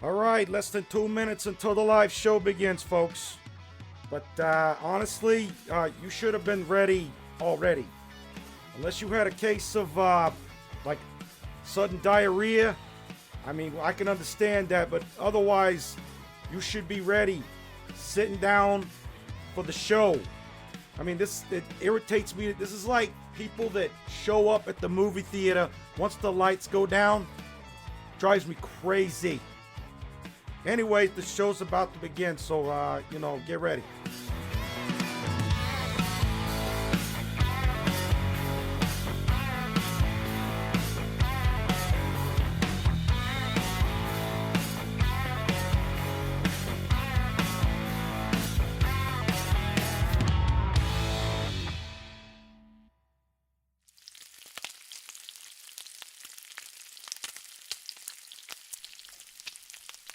All right, less than 2 minutes until the live show begins, folks. But honestly, you should have been ready already. Unless you had a case of like sudden diarrhea. I mean, I can understand that, but otherwise, you should be ready, sitting down for the show. I mean, it irritates me. This is like people that show up at the movie theater once the lights go down. Drives me crazy. Anyway, the show's about to begin, so, get ready.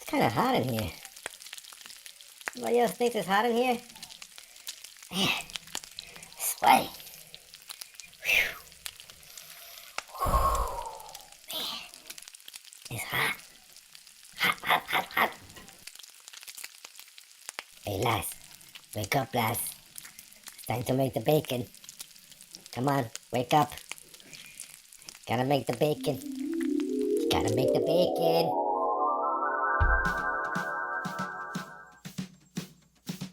Kind of hot in here. Anybody else think it's hot in here? Man, sweaty. Whew. Man, it's hot. Hot. Hey, lass. Wake up, lass. It's time to make the bacon. Come on, wake up. Gotta make the bacon. You gotta make the bacon.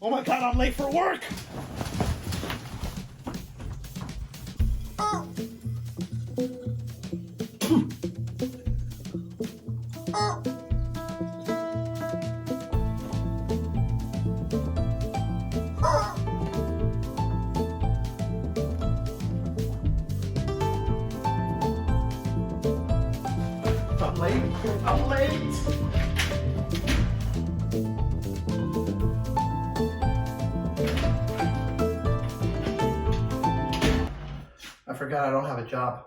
Oh my God, I'm late for work! I'm late! I forgot I don't have a job.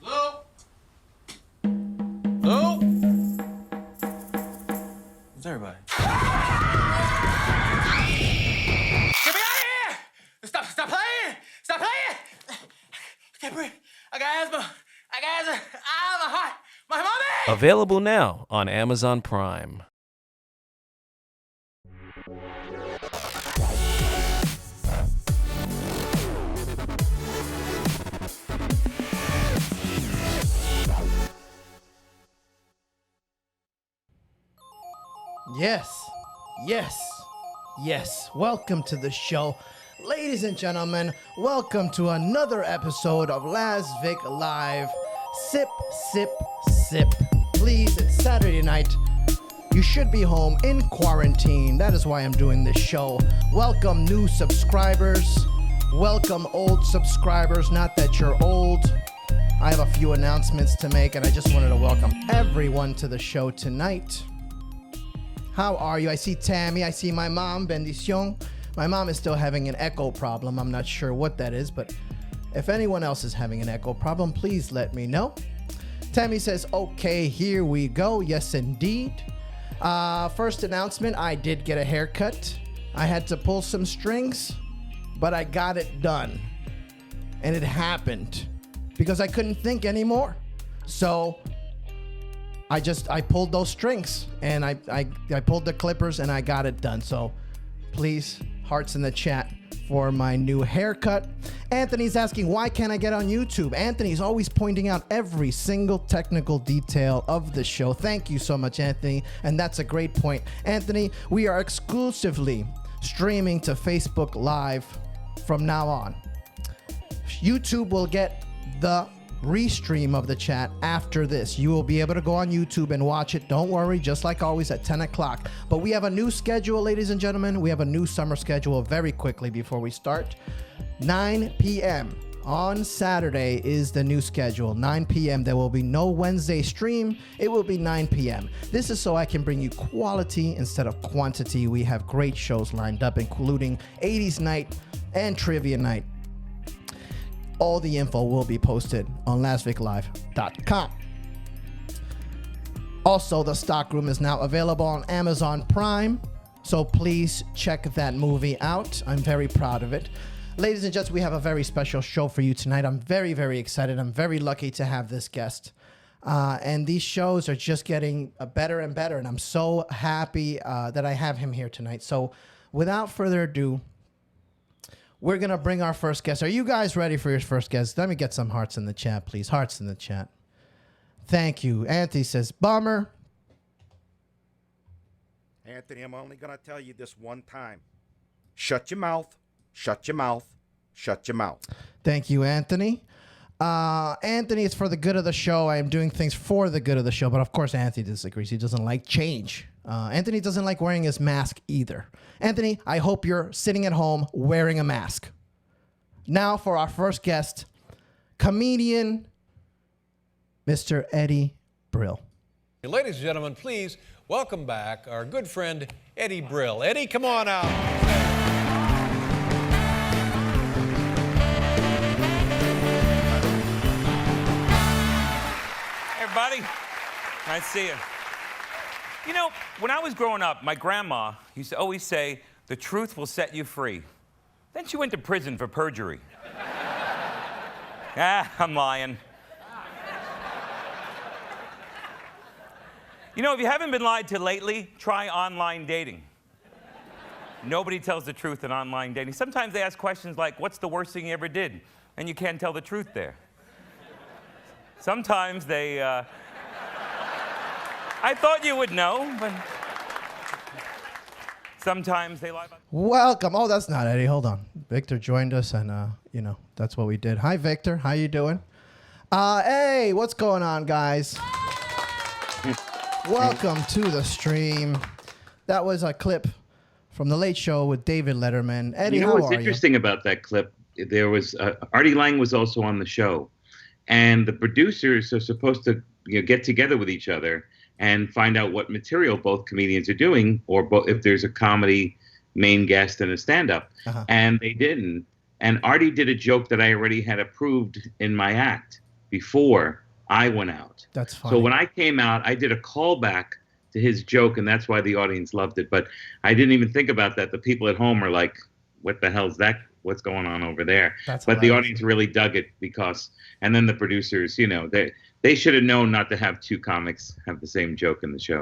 Hello? Hello? Where's everybody? Get me out of here! Stop playing! Stop playing! I can't breathe. I got asthma. My heart. My mommy! Available now on Amazon Prime. Yes. Welcome to the show. Ladies and gentlemen, welcome to another episode of Las Vic Live. Sip, sip, sip. Please, it's Saturday night. You should be home in quarantine. That is why I'm doing this show. Welcome new subscribers. Welcome, old subscribers. Not that you're old. I have a few announcements to make, and I just wanted to welcome everyone to the show tonight. How are you? I see Tammy. I see my mom, Bendición. My mom is still having an echo problem. I'm not sure what that is, but if anyone else is having an echo problem, please let me know. Tammy says, okay, here we go. Yes, indeed. First announcement, I did get a haircut. I had to pull some strings, but I got it done. And it happened because I couldn't think anymore. So I pulled those strings and I pulled the clippers and I got it done. So please, hearts in the chat for my new haircut. Anthony's asking, why can't I get on YouTube? Anthony's always pointing out every single technical detail of the show. Thank you so much, Anthony. And that's a great point. Anthony, we are exclusively streaming to Facebook Live from now on. YouTube will get the restream of the chat after this. You will be able to go on YouTube and watch it. Don't worry, just like always at 10 o'clock. But we have a new schedule, ladies and gentlemen. We have a new summer schedule very quickly before we start. 9 p.m. on Saturday is the new schedule. 9 p.m. There will be no Wednesday stream. It will be 9 p.m. This is so I can bring you quality instead of quantity. We have great shows lined up, including 80s night and trivia night. All the info will be posted on lasviclive.com. Also, the stockroom is now available on Amazon Prime, so please check that movie out. I'm very proud of it. Ladies and gents, we have a very special show for you tonight. I'm very, very excited. I'm very lucky to have this guest. And these shows are just getting better and better, and I'm so happy that I have him here tonight. So without further ado, we're going to bring our first guest. Are you guys ready for your first guest? Let me get some hearts in the chat, please. Hearts in the chat. Thank you. Anthony says, bummer. Anthony, I'm only going to tell you this one time. Shut your mouth. Shut your mouth. Shut your mouth. Thank you, Anthony. Anthony, it's for the good of the show. I am doing things for the good of the show. But of course, Anthony disagrees. He doesn't like change. Anthony doesn't like wearing his mask either. Anthony, I hope you're sitting at home wearing a mask. Now for our first guest, comedian Mr. Eddie Brill. Ladies and gentlemen, please welcome back our good friend Eddie Brill. Eddie, come on out. Hey, everybody. Nice to see you. You know, when I was growing up, my grandma used to always say, the truth will set you free. Then she went to prison for perjury. I'm lying. You know, if you haven't been lied to lately, try online dating. Nobody tells the truth in online dating. Sometimes they ask questions like, what's the worst thing you ever did? And you can't tell the truth there. Sometimes they, I thought you would know, but sometimes they lie about... Welcome. Oh, that's not Eddie. Hold on. Victor joined us, and, that's what we did. Hi, Victor. How you doing? Hey, what's going on, guys? Welcome to the stream. That was a clip from The Late Show with David Letterman. Eddie, how are you? What's interesting about that clip, there was Artie Lang was also on the show, and the producers are supposed to get together with each other and find out what material both comedians are doing, or if there's a comedy main guest and a stand-up. And they didn't. And Artie did a joke that I already had approved in my act before I went out. That's funny. So when I came out, I did a callback to his joke, and that's why the audience loved it. But I didn't even think about that. The people at home are like, what the hell's that? What's going on over there? That's but the hilarious. audience really dug it because, and then the producers, they should have known not to have two comics have the same joke in the show.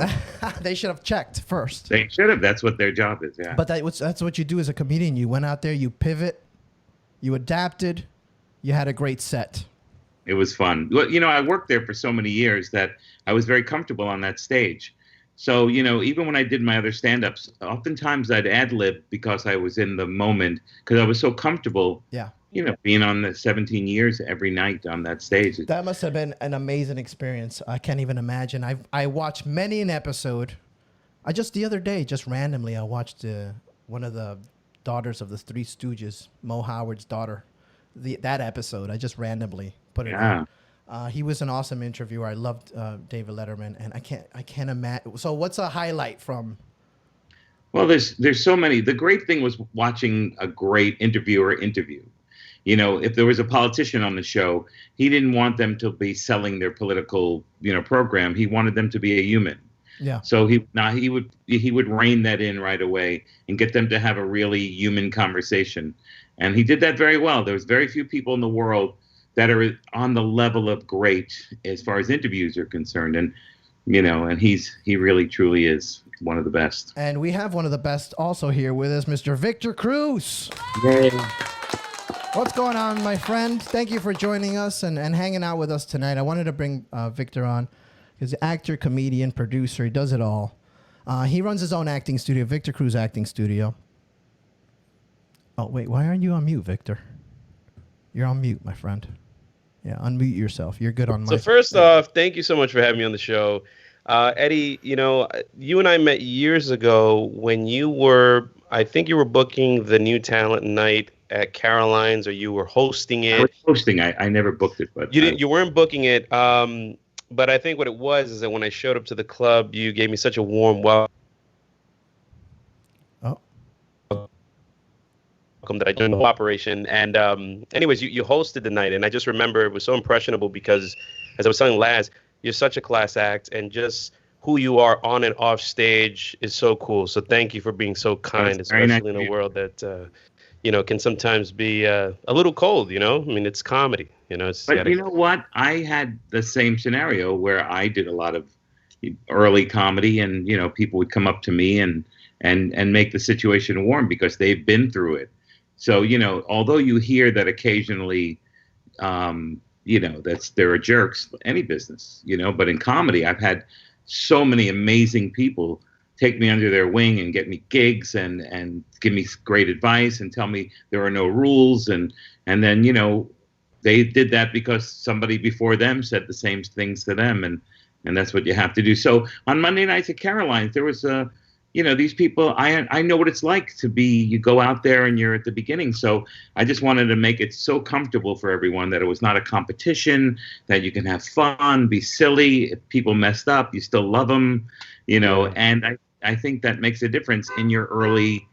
They should have checked first. They should have. That's what their job is, yeah. But that's what you do as a comedian. You went out there, you pivot, you adapted, you had a great set. It was fun. Well, I worked there for so many years that I was very comfortable on that stage. So, even when I did my other stand-ups, oftentimes I'd ad-lib because I was in the moment, because I was so comfortable, being on the 17 years every night on that stage. That must have been an amazing experience. I can't even imagine. I watched many an episode. The other day, just randomly, I watched one of the daughters of the Three Stooges, Mo Howard's daughter. That episode, I just randomly put it Yeah. on. He was an awesome interviewer. I loved David Letterman, and I can't imagine. So, what's a highlight from? Well, there's so many. The great thing was watching a great interviewer interview. You know, if there was a politician on the show, he didn't want them to be selling their political, program. He wanted them to be a human. Yeah. So he would rein that in right away and get them to have a really human conversation. And he did that very well. There's very few people in the world that are on the level of great as far as interviews are concerned. And, and he really truly is one of the best. And we have one of the best also here with us, Mr. Victor Cruz. What's going on, my friend? Thank you for joining us and hanging out with us tonight. I wanted to bring Victor on. He's an actor, comedian, producer. He does it all. He runs his own acting studio, Victor Cruz Acting Studio. Oh, wait, why aren't you on mute, Victor? You're on mute, my friend. Yeah, unmute yourself. You're good on my... So first off, thank you so much for having me on the show. Eddie, you and I met years ago when I think you were booking the New Talent Night at Caroline's, or you were hosting it. I was hosting. I never booked it, but you weren't booking it. But I think what it was is that when I showed up to the club, you gave me such a warm welcome that I joined the whole operation. And anyways, you hosted the night, and I just remember it was so impressionable because, as I was telling Laz, you're such a class act, and just who you are on and off stage is so cool. So thank you for being so kind, especially in a world that can sometimes be a little cold. I mean, it's comedy. But you know what? I had the same scenario where I did a lot of early comedy, and people would come up to me and make the situation warm because they've been through it. So although you hear that occasionally, there are jerks, any business, but in comedy, I've had so many amazing people take me under their wing and get me gigs and give me great advice and tell me there are no rules. And then, they did that because somebody before them said the same things to them. And that's what you have to do. So on Monday nights at Caroline's, there was these people, I know what it's like to be, you go out there and you're at the beginning. So I just wanted to make it so comfortable for everyone that it was not a competition, that you can have fun, be silly. If people messed up, you still love them, and I think that makes a difference in your early,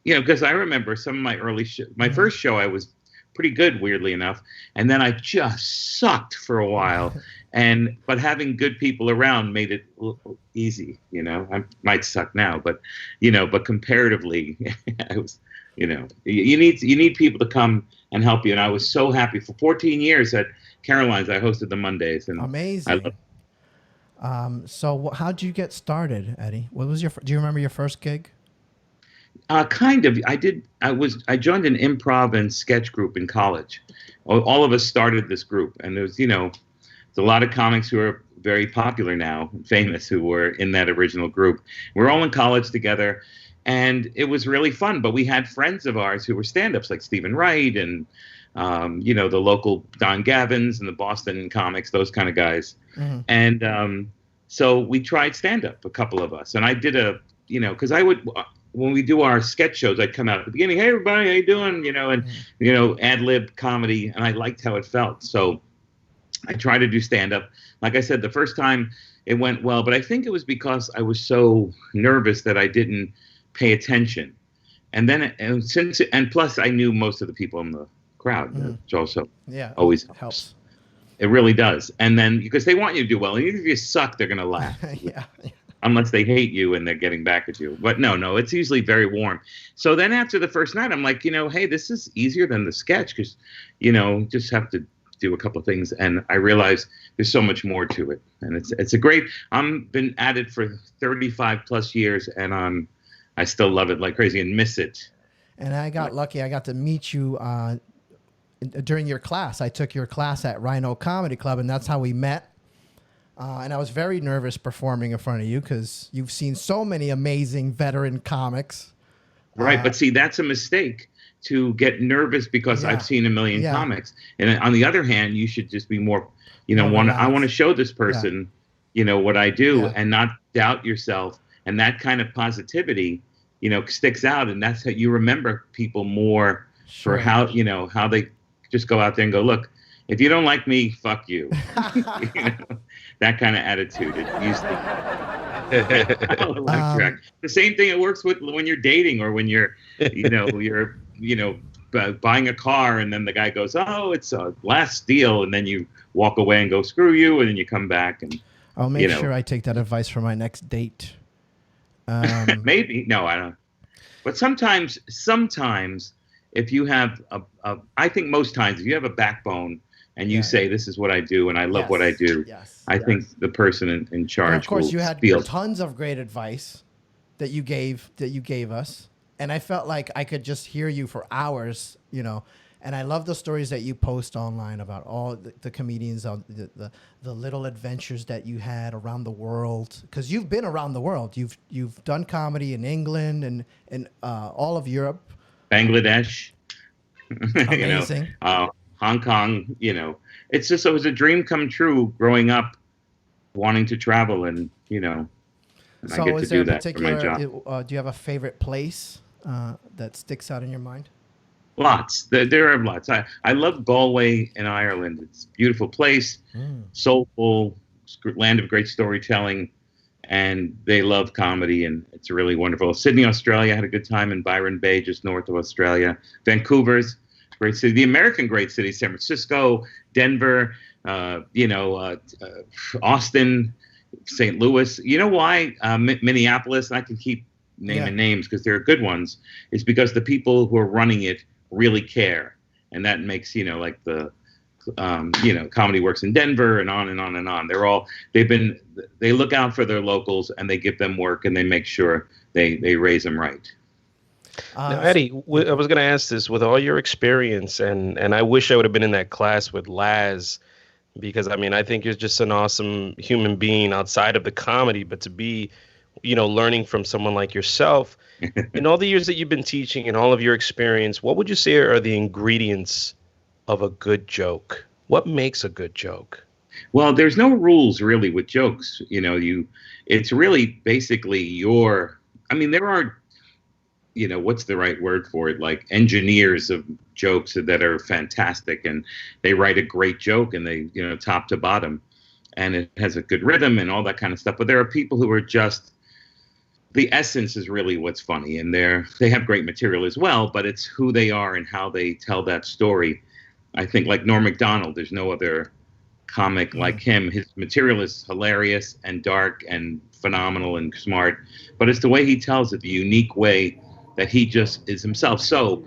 because I remember some of my early, my first show, I was pretty good, weirdly enough. And then I just sucked for a while. But having good people around made it easy, I might suck now, but comparatively, I was, you need people to come and help you. And I was so happy. For 14 years at Caroline's, I hosted the Mondays. And amazing. So how'd you get started, Eddie? What was do you remember your first gig? Kind of. I joined an improv and sketch group in college. All of us started this group, and there was, there's a lot of comics who are very popular now, famous, who were in that original group. We're all in college together, and it was really fun. But we had friends of ours who were stand-ups, like Stephen Wright and, the local Don Gavins and the Boston comics, those kind of guys. Mm-hmm. And so we tried stand-up, a couple of us. And I did because I would... when we do our sketch shows, I'd come out at the beginning, hey, everybody, how you doing? Ad-lib comedy, and I liked how it felt. So I tried to do stand-up. Like I said, the first time it went well, but I think it was because I was so nervous that I didn't pay attention. And then, and plus I knew most of the people in the crowd, which also always helps. It really does. And then, because they want you to do well, and even if you suck, they're going to laugh. Yeah. Unless they hate you and they're getting back at you. But no, it's usually very warm. So then after the first night, I'm like, hey, this is easier than the sketch because, just have to do a couple of things. And I realized there's so much more to it. And it's a great, I've been at it for 35 plus years, and I still love it like crazy and miss it. And I got lucky. I got to meet you during your class. I took your class at Rhino Comedy Club, and that's how we met. And I was very nervous performing in front of you because you've seen so many amazing veteran comics. Right, but see, that's a mistake to get nervous because I've seen a million comics. And on the other hand, you should just be more, I want to show this person, what I do and not doubt yourself. And that kind of positivity sticks out, and that's how you remember people more for how they just go out there and go, look, if you don't like me, fuck you. That kind of attitude. It used to. The same thing it works with when you're dating or when you're buying a car, and then the guy goes, oh, it's a last deal, and then you walk away and go, screw you, and then you come back and I'll make sure I take that advice for my next date. Maybe. No, I don't. But sometimes if you have I think most times if you have a backbone and you say, this is what I do and I love what I do, I think the person in charge and of course, will you had feel tons of great advice that you gave us. And I felt like I could just hear you for hours, And I love the stories that you post online about all the comedians, the little adventures that you had around the world. Because you've been around the world. You've done comedy in England and all of Europe. Bangladesh. Amazing. Hong Kong. It's just, it was a dream come true growing up, wanting to travel and, So I get to is there do a that for my particular, job. do you have a favorite place that sticks out in your mind? Lots. There are lots. I love Galway in Ireland. It's a beautiful place, soulful, land of great storytelling, and they love comedy, and it's really wonderful. Sydney, Australia, I had a good time in Byron Bay, just north of Australia. Vancouver's a great city. The American great cities, San Francisco, Denver, Austin, St. Louis. You know why? Minneapolis, and I can keep naming names because they're good ones, is because the people who are running it really care, and that makes like the Comedy Works in Denver and on and on and on. They look out for their locals and they give them work and they make sure they raise them right. Now, Eddie, I was going to ask this with all your experience, and I wish I would have been in that class with Laz, because I think you're just an awesome human being outside of the comedy, but to be learning from someone like yourself, in all the years that you've been teaching and all of your experience, what would you say are the ingredients of a good joke? What makes a good joke? Well, there's no rules really with jokes. It's really basically there are, what's the right word for it? Like engineers of jokes that are fantastic, and they write a great joke and they, top to bottom, and it has a good rhythm and all that kind of stuff. But there are people who are just, the essence is really what's funny, and they have great material as well, but it's who they are and how they tell that story. I think like Norm Macdonald, there's no other comic like him. His material is hilarious and dark and phenomenal and smart, but it's the way he tells it, the unique way that he just is himself. So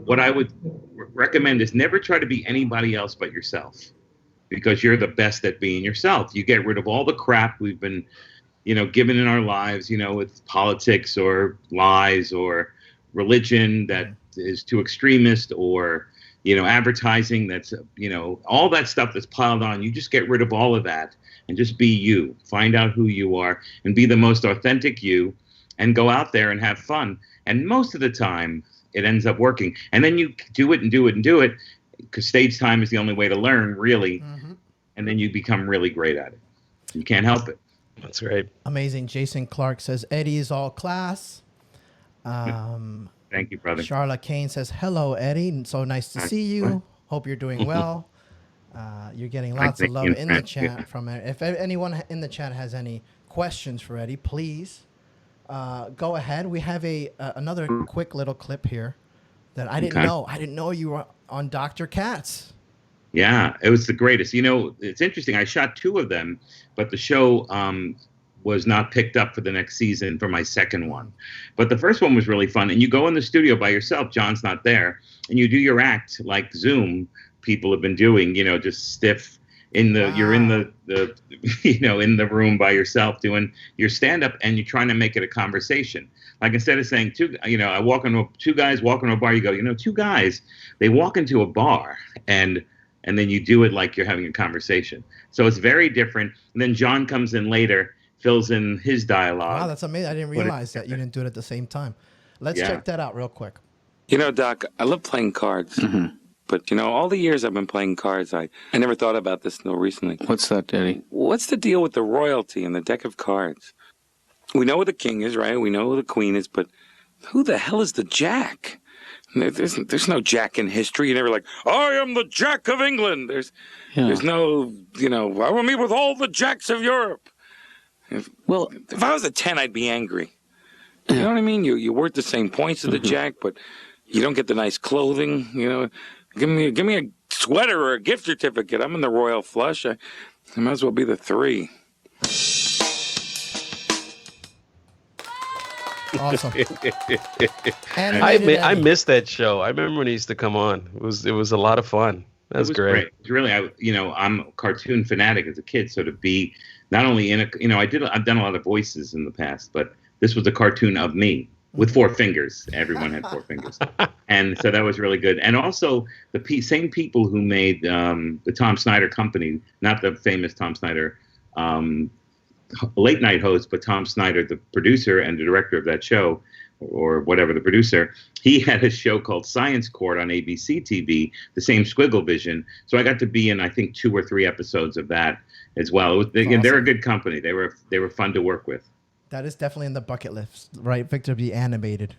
what I would recommend is never try to be anybody else but yourself, because you're the best at being yourself. You get rid of all the crap we've been given in our lives, with politics or lies or religion that is too extremist, or, advertising that's, all that stuff that's piled on. You just get rid of all of that and just be you. Find out who you are and be the most authentic you, and go out there and have fun. And most of the time it ends up working. And then you do it and do it and do it, because stage time is the only way to learn, really. And then you become really great at it. You can't help it. That's great. Amazing. Jason Clark says, Eddie is all class. Thank you, brother. Charlotte Kane says, hello, Eddie. So nice to see you. Hope you're doing well. You're getting lots of love in the chat from it. If anyone in the chat has any questions for Eddie, please go ahead. We have another quick little clip here that I didn't know. I didn't know you were on Dr. Katz. Yeah, it was the greatest. It's interesting. I shot 2 of them, but the show was not picked up for the next season for my second one. But the first one was really fun. And you go in the studio by yourself. John's not there. And you do your act like Zoom people have been doing, just stiff in the, you're in the in the room by yourself doing your stand-up, and you're trying to make it a conversation. Like instead of saying two guys walk into a bar, you go, 2 guys, they walk into a bar, and then you do it like you're having a conversation. So it's very different. And then John comes in later, fills in his dialogue. Wow, that's amazing. I didn't realize that you didn't do it at the same time. Let's check that out real quick. Doc, I love playing cards. But, all the years I've been playing cards, I never thought about this until recently. What's that, Eddie? What's the deal with the royalty in the deck of cards? we know who the king is, right? We know who the queen is, but who the hell is the Jack? There's no Jack in history. You're never like, I am the Jack of England. There's no, I will meet with all the Jacks of Europe. If I was a 10, I'd be angry. You know what I mean? You're worth the same points as the Jack, but you don't get the nice clothing. Give me a sweater or a gift certificate. I'm in the royal flush. I might as well be the 3. Awesome. I missed that show. I remember when he used to come on. It was a lot of fun. That was great. It was really, I'm a cartoon fanatic as a kid, so to be not only in I've done a lot of voices in the past, but this was a cartoon of me with 4 fingers. Everyone had 4 fingers, and so that was really good. And also the same people who made the Tom Snyder Company, not the famous Tom Snyder late night host, but Tom Snyder, the producer and the director of that show, or whatever, the producer, he had a show called Science Court on ABC TV, the same Squiggle Vision. So I got to be in, I think, 2 or 3 episodes of that as well. It was, awesome. They're a good company. They were fun to work with. That is definitely in the bucket list, right, Victor? Be animated.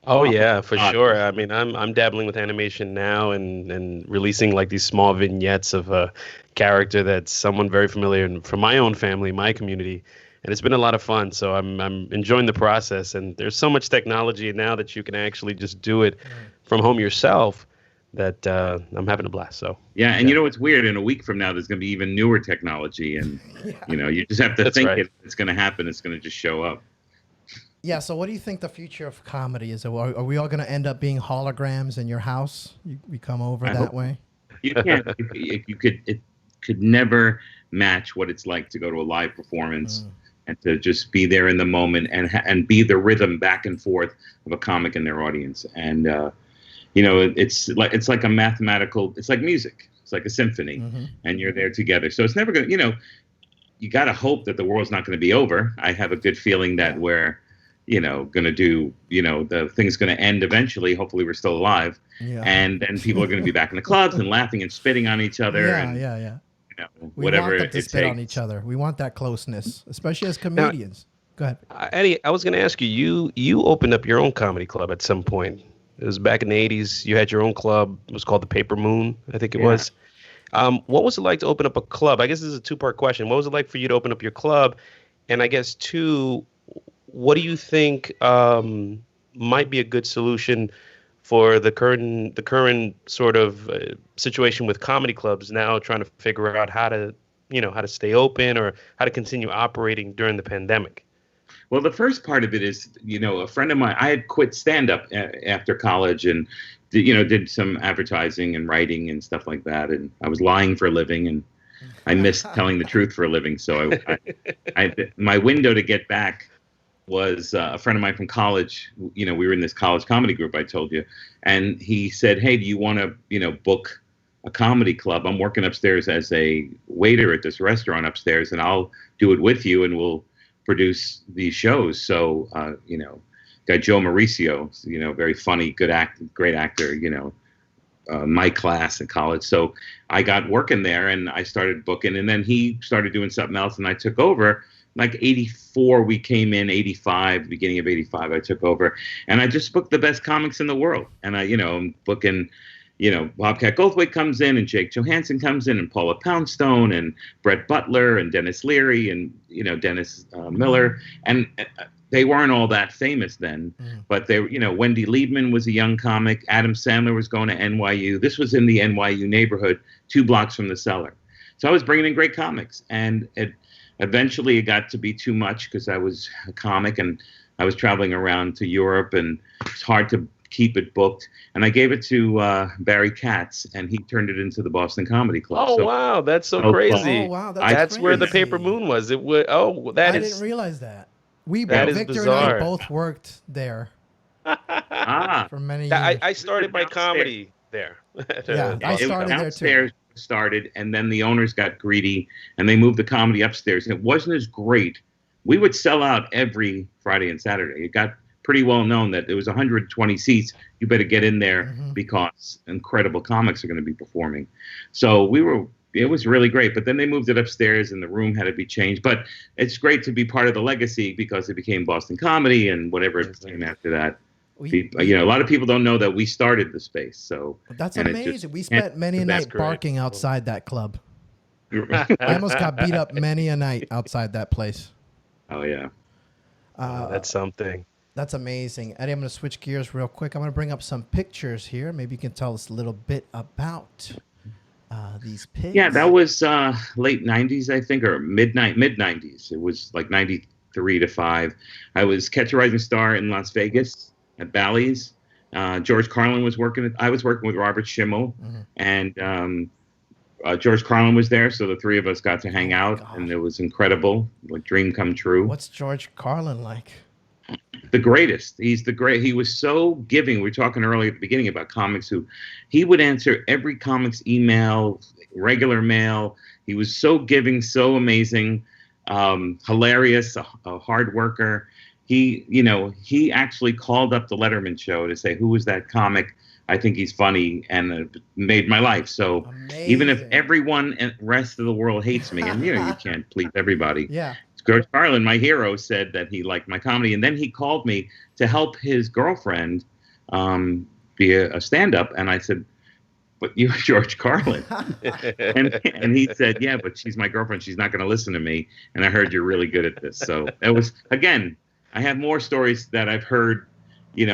Oh yeah, for sure. I mean, I'm dabbling with animation now and releasing like these small vignettes of a character that's someone very familiar from my own family, my community, and it's been a lot of fun. So I'm enjoying the process. And there's so much technology now that you can actually just do it from home yourself. That I'm having a blast. So yeah, and it's weird. In a week from now, there's going to be even newer technology, and you just have to think it's going to happen. It's going to just show up. Yeah, so what do you think the future of comedy is? Are we all going to end up being holograms in your house? You come over that way? You can't. It could never match what it's like to go to a live performance and to just be there in the moment and be the rhythm back and forth of a comic and their audience. And it's like a mathematical. It's like music. It's like a symphony, and you're there together. So it's never going to. You got to hope that the world's not going to be over. I have a good feeling that we're going to do, the thing's going to end eventually. Hopefully we're still alive. Yeah. And then people are going to be back in the clubs and laughing and spitting on each other. Yeah. Whatever we want them to spit takes. on each other. We want that closeness, especially as comedians. Go ahead. Eddie, I was going to ask you, you opened up your own comedy club at some point. It was back in the 80s. You had your own club. It was called the Paper Moon, I think it was. What was it like to open up a club? I guess this is a 2-part question. What was it like for you to open up your club? And I guess 2, what do you think might be a good solution for the current sort of situation with comedy clubs now, trying to figure out how to stay open or how to continue operating during the pandemic? Well, the first part of it is, a friend of mine, I had quit stand-up after college and, did some advertising and writing and stuff like that. And I was lying for a living and I missed telling the truth for a living. So my window to get back was a friend of mine from college. We were in this college comedy group, I told you. And he said, hey, do you want to, book a comedy club? I'm working upstairs as a waiter at this restaurant upstairs, and I'll do it with you and we'll produce these shows. So, guy Joe Mauricio, very funny, great actor, my class in college. So I got working there and I started booking, and then he started doing something else and I took over. Like 84, we came in, 85, beginning of 85, I took over. And I just booked the best comics in the world. And I'm booking, Bobcat Goldthwait comes in and Jake Johansson comes in and Paula Poundstone and Brett Butler and Dennis Leary and, Dennis Miller. And they weren't all that famous then, but they, Wendy Liebman was a young comic. Adam Sandler was going to NYU. This was in the NYU neighborhood, 2 blocks from the Cellar. So I was bringing in great comics, and eventually it got to be too much because I was a comic and I was traveling around to Europe and it's hard to keep it booked. And I gave it to Barry Katz, and he turned it into the Boston Comedy Club. Oh, wow. That's so crazy. Oh, wow. That's where the Paper Moon was. I didn't realize that. Victor bizarre. and I both worked there for many years. I started my comedy there. I started there too. Started, and then the owners got greedy and they moved the comedy upstairs, and it wasn't as great. We would sell out every Friday and Saturday. It got pretty well known that there was 120 seats. You better get in there because incredible comics are going to be performing. So we were, it was really great. But then they moved it upstairs, and the room had to be changed. But it's great to be part of the legacy because it became Boston Comedy and whatever it became after that. A lot of people don't know that we started the space. So that's amazing. We spent many a night barking outside that club. I almost got beat up many a night outside that place. Oh yeah, that's something. That's amazing. Eddie, I'm going to switch gears real quick. I'm going to bring up some pictures here. Maybe you can tell us a little bit about these pigs. Yeah, that was late 90s, I think, or mid 90s. It was like 93 to 5. I was Catch a Rising Star in Las Vegas at Bally's. George Carlin was working. I was working with Robert Schimmel, and George Carlin was there, so the three of us got to hang out, and it was incredible, like dream come true. What's George Carlin like? The greatest. He's the great. He was so giving. We were talking earlier at the beginning about comics who he would answer every comic's email, regular mail. He was so giving, so amazing, hilarious, a hard worker. He actually called up the Letterman show to say, who was that comic? I think he's funny, and it made my life. So amazing. Even if everyone and the rest of the world hates me, and you can't please everybody. Yeah. George Carlin, my hero, said that he liked my comedy, and then he called me to help his girlfriend be a stand-up, and I said, "But you're George Carlin," and he said, "Yeah, but she's my girlfriend. She's not going to listen to me." And I heard you're really good at this. So that was, again, I have more stories that I've heard,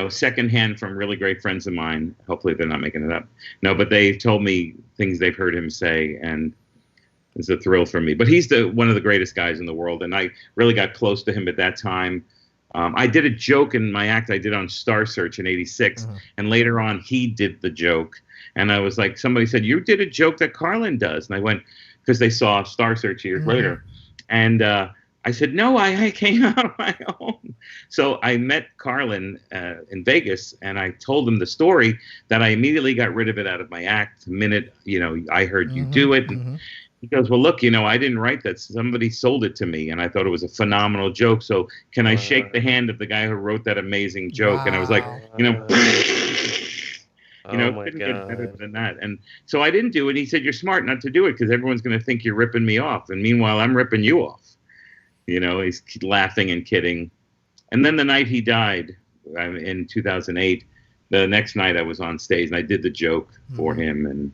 secondhand from really great friends of mine. Hopefully, they're not making it up. No, but they told me things they've heard him say, and it's a thrill for me. But he's one of the greatest guys in the world, and I really got close to him at that time. I did a joke in my act I did on Star Search in '86, and later on he did the joke. And I was like, somebody said, you did a joke that Carlin does. And I went, because they saw Star Search years later. And I said, no, I came out on my own. So I met Carlin in Vegas, and I told him the story that I immediately got rid of it out of my act the minute, I heard you do it. And he goes, well, look, I didn't write that. Somebody sold it to me, and I thought it was a phenomenal joke. So can I shake the hand of the guy who wrote that amazing joke? Wow. And I was like, couldn't get better than that. And so I didn't do it. He said, you're smart not to do it because everyone's going to think you're ripping me off. And meanwhile, I'm ripping you off. He's laughing and kidding. And then the night he died in 2008, the next night I was on stage and I did the joke for him. And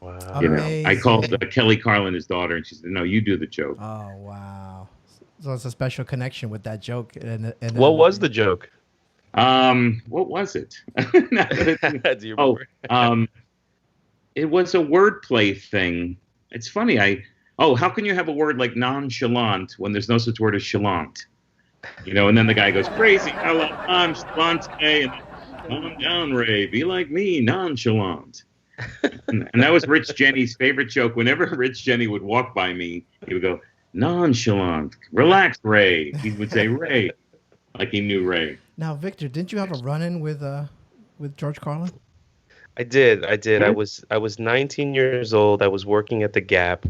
I called Kelly Carlin, his daughter, and she said, no, you do the joke. Oh, wow. So it's a special connection with that joke. And what was the joke? What was it? Do you remember? It was a wordplay thing. It's funny. How can you have a word like nonchalant when there's no such word as chalant? And then the guy goes, crazy. I'm Shalante, and calm down, Ray. Be like me, nonchalant. And that was Rich Jenny's favorite joke. Whenever Rich Jenny would walk by me, he would go, nonchalant, relax, Ray. He would say, Ray, like he knew Ray. Now, Victor, didn't you have a run-in with George Carlin? I did. I was 19 years old. I was working at the Gap,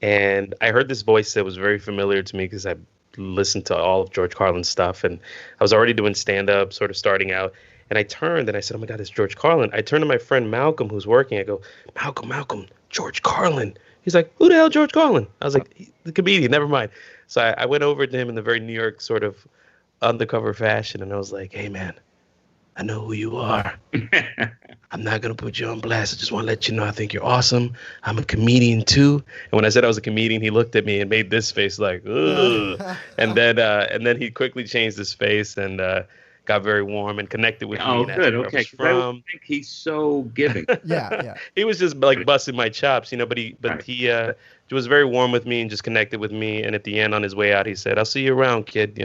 and I heard this voice that was very familiar to me because I listened to all of George Carlin's stuff, and I was already doing stand-up, sort of starting out. And I turned and I said, oh my God, it's George Carlin. I turned to my friend Malcolm, who's working. I go, Malcolm, George Carlin. He's like, who the hell, George Carlin? I was like, the comedian, never mind. So I went over to him in the very New York sort of undercover fashion. And I was like, hey, man, I know who you are. I'm not going to put you on blast. I just want to let you know I think you're awesome. I'm a comedian, too. And when I said I was a comedian, he looked at me and made this face like, ugh. and then he quickly changed his face and got very warm and connected with me. Oh, good. Okay. I think he's so giving. Yeah. He was just like busting my chops, but he was very warm with me and just connected with me. And at the end, on his way out, he said, I'll see you around, kid,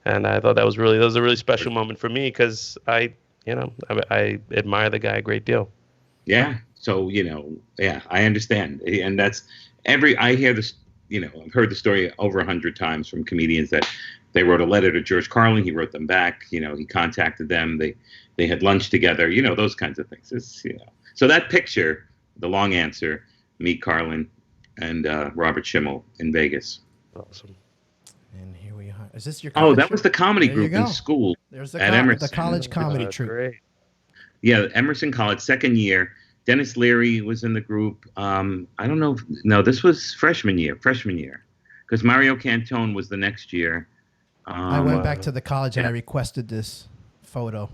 And I thought that was a really special moment for me because I admire the guy a great deal. Yeah. So, I understand. And that's I hear this, I've heard the story over 100 times from comedians that they wrote a letter to George Carlin. He wrote them back. He contacted them. They had lunch together. Those kinds of things. So that picture, the long answer, me, Carlin, and Robert Schimmel in Vegas. Awesome. And here we are. Is this your? Oh, that was the comedy group in school. There's at Emerson. the college comedy troupe. Great. Yeah, Emerson College, second year. Dennis Leary was in the group. I don't know. No, this was freshman year, because Mario Cantone was the next year. I went back to the college and I requested this photo.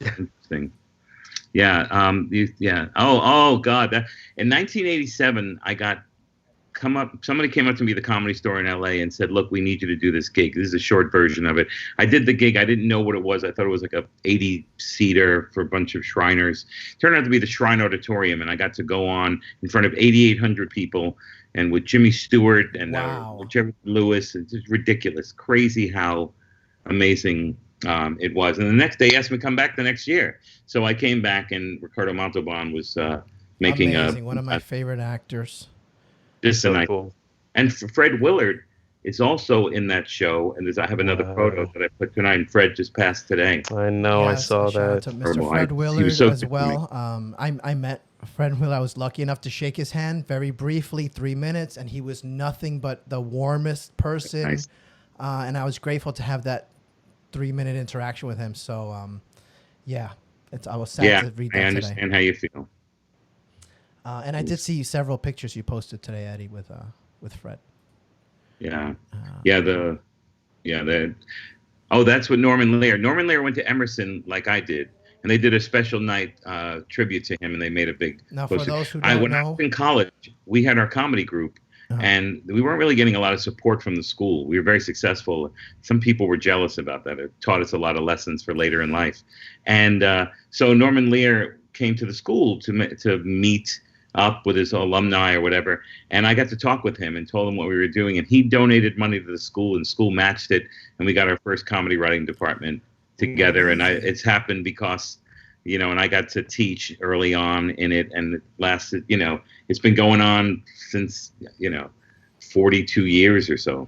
Interesting. Yeah. Oh God. In 1987, somebody came up to me at the Comedy Store in LA and said, "Look, we need you to do this gig. This is a short version of it." I did the gig. I didn't know what it was. I thought it was like a 80-seater for a bunch of Shriners. Turned out to be the Shrine Auditorium, and I got to go on in front of 8,800 people, and with Jimmy Stewart and Jerry Lewis. It's just ridiculous, crazy how amazing it was. And the next day, they asked me to come back the next year, so I came back, and Ricardo Montalban was making one of my favorite actors. Just so cool. And Fred Willard is also in that show. And I have another photo that I put tonight. And Fred just passed today. I know. I saw that. To Mr. Fred Willard as well. I met Fred Willard. I was lucky enough to shake his hand very briefly, 3 minutes, and he was nothing but the warmest person. Nice. And I was grateful to have that 3-minute interaction with him. So, I was sad to read that today. I understand how you feel. And I did see several pictures you posted today, Eddie, with Fred. Yeah, that's what Norman Lear. Norman Lear went to Emerson like I did, and they did a special night tribute to him, and they made a big. Now, for those who don't know, when I was in college, we had our comedy group, and we weren't really getting a lot of support from the school. We were very successful. Some people were jealous about that. It taught us a lot of lessons for later in life, and so Norman Lear came to the school to meet up with his alumni or whatever, and I got to talk with him and told him what we were doing, and he donated money to the school, and school matched it, and we got our first comedy writing department together. And it's happened because, and I got to teach early on in it, and it lasted, it's been going on since 42 years or so.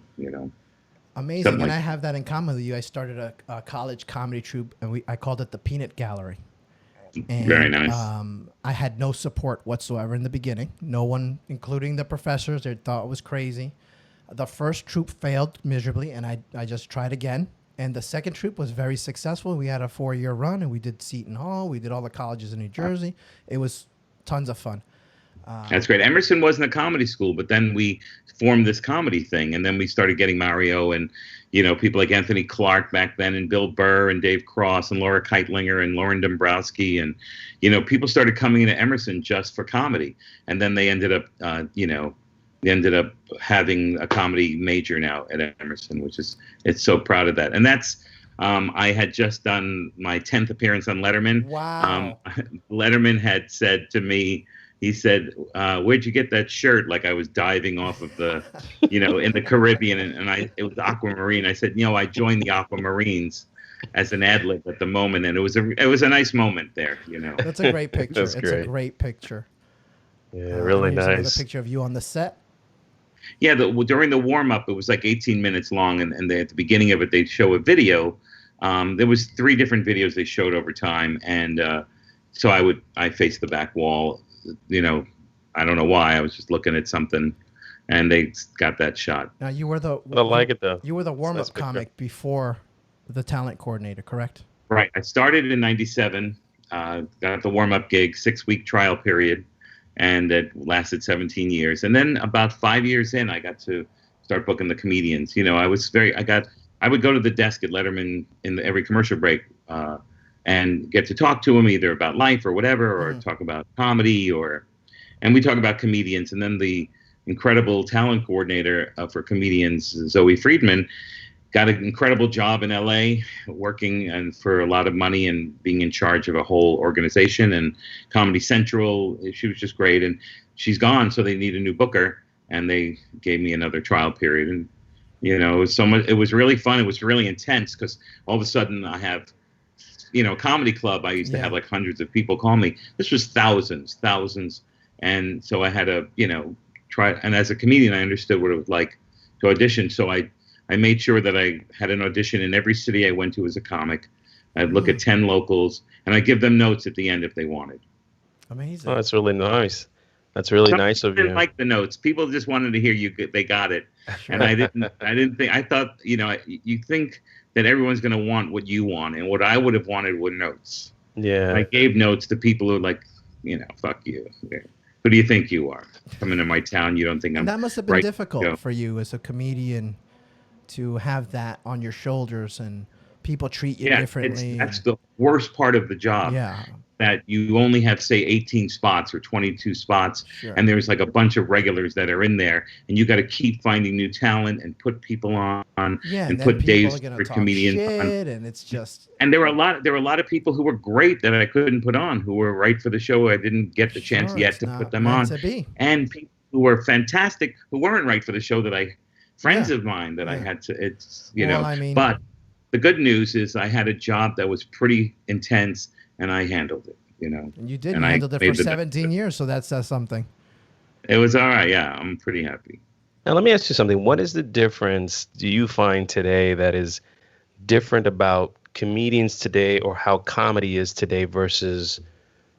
Amazing. Something and I have that in common with you. I started a college comedy troupe, and I called it the Peanut Gallery. And, very nice. I had no support whatsoever in the beginning. No one, including the professors, they thought it was crazy. The first troupe failed miserably, and I just tried again. And the second troupe was very successful. We had a 4-year run, and we did Seton Hall. We did all the colleges in New Jersey. It was tons of fun. That's great. Emerson wasn't a comedy school, but then we formed this comedy thing, and then we started getting Mario and people like Anthony Clark back then, and Bill Burr and Dave Cross and Laura Keitlinger and Lauren Dombrowski, and people started coming into Emerson just for comedy, and then they ended up having a comedy major now at Emerson, it's so proud of that. And that's I had just done my 10th appearance on Letterman. Wow. Letterman had said to me, he said, "Where'd you get that shirt?" Like I was diving off of the, in the Caribbean, and it was Aquamarine. I said, I joined the Aquamarines as an ad lib at the moment, and it was a nice moment there. That's a great picture. It's a great picture. Yeah, really nice. A picture of you on the set. Yeah, during the warm up, it was like 18 minutes long, and at the beginning of it, they'd show a video. There was 3 different videos they showed over time, and so I faced the back wall. I don't know why. I was just looking at something, and they got that shot. Now you were I like it though. You were the warm-up comic before the talent coordinator, correct? Right. I started in '97. Got the warm-up gig, 6-week trial period, and it lasted 17 years. And then about 5 years in, I got to start booking the comedians. I would go to the desk at Letterman in every commercial break. And get to talk to him either about life or whatever, or talk about comedy, and we talk about comedians. And then the incredible talent coordinator for comedians, Zoe Friedman, got an incredible job in LA working and for a lot of money and being in charge of a whole organization and Comedy Central. She was just great, and she's gone, so they need a new booker, and they gave me another trial period. And it was so much. It was really fun. It was really intense because all of a sudden I have. Comedy club, I used to have like hundreds of people call me. This was thousands. And so I had to, try. And as a comedian, I understood what it was like to audition. So I made sure that I had an audition in every city I went to as a comic. I'd look at 10 locals, and I'd give them notes at the end if they wanted. Amazing. Oh, that's really nice. That's really nice of you. I didn't like the notes. People just wanted to hear they got it. Sure. And I didn't think, I thought, you think that everyone's going to want what you want. And what I would have wanted were notes. Yeah. I gave notes to people who fuck you. Who do you think you are? Coming to my town, you don't think I'm That must have been right, difficult for you as a comedian to have that on your shoulders and people treat you differently. That's the worst part of the job. Yeah. That you only have, say, 18 spots or 22 spots, and there's like a bunch of regulars that are in there, and you got to keep finding new talent and put people on, and put days for comedians on. And it's just. And there were a lot of people who were great that I couldn't put on, who were right for the show. I didn't get the chance yet to put them on, and people who were fantastic who weren't right for the show friends of mine that I had to. But the good news is I had a job that was pretty intense. And I handled it, And you did handle it for 17 years, so that says something. It was all right, yeah. I'm pretty happy. Now, let me ask you something. What is the difference do you find today that is different comedians today, or how comedy is today versus,